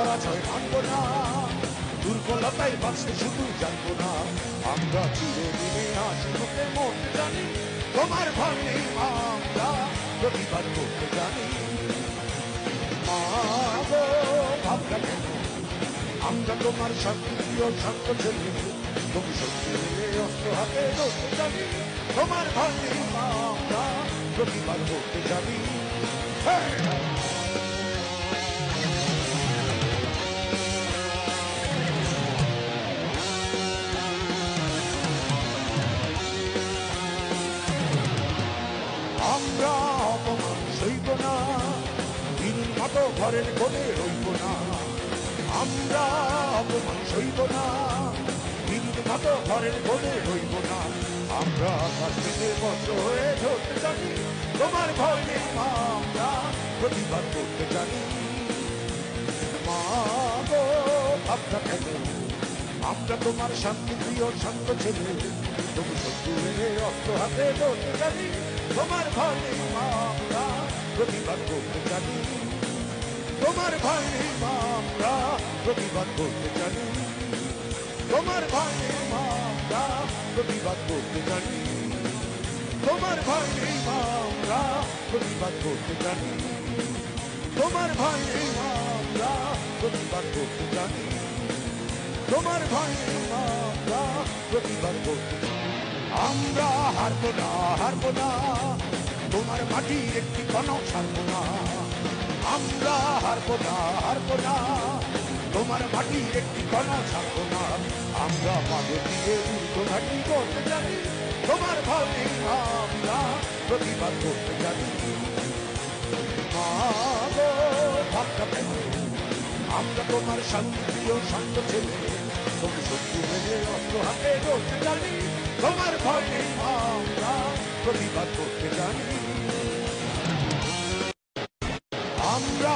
পরাজয় মানব না, দুর্বলতায় বাঁচতে শুধু জানবো না। আমরা চিরদিনে হাসি মুখে মরতে জানি, তোমার ভয় নেই মা, আমরা প্রতিবাদ করতে জানি। মা গো ভাবনা কেন, আমরা তোমার শান্তি প্রিয় শান্ত ছেলে, তুমি শক্তি মিলে অস্ত্র হাতে ধরতে জানি, তোমার ভয় নেই মা, আমরা প্রতিবাদ করতে জানি। আমরা অপমান সইব না, দিনের মতো ঘরের কোণে রইব না। আমরা অপমান সইব না, দিনের মতো ঘরের কোণে রইব না। আমরা কাশ্মীরে বজ্র হয়ে ঝরতে জানি, তোমার ভয় নেই মা, আমরা প্রতিবাদ করতে জানি। মা গো ভাবনা কেন, আমরা তোমার শান্তি প্রিয় শান্ত ছেলে, তুমি শত্রু মেরে অস্ত্র হাতে ধরতে জানি, তোমার ভয় নেই মা, আমরা প্রতিবাদ করতে জানি। তোমার ভয় নেই মা, আমরা প্রতিবাদ করতে জানি। তোমার ভয় নেই মা, আমরা প্রতিবাদ করতে জানি। তোমার ভয় নেই মা, আমরা প্রতিবাদ করতে জানি। তোমার ভয় নেই মা, আমরা প্রতিবাদ করতে জানি। তোমার ভয় নেই মা, আমরা প্রতিবাদ করতে জানি। আমরা হারবো না, হারবো না, তোমার মাটির একটি কণাও ছাড়বো না। আমরা হারবো না, হারবো না, তোমার মাটির একটি কণাও ছাড়বো না। আমরা পাদে দিয়ে ঘাটি করতে জানি, তোমার ভয় নেই মা, আমরা প্রতিবাদ করতে জানি। মা গো ভাবনা কেন, আমরা তোমার শান্তি প্রিয় শান্ত ছেলে, তুমি শত্রু মেরে অস্ত্র হাতে ধরতে জানি, তোমার ভয় নেই মা, আমরা প্রতিবাদ করতে জানি। আমরা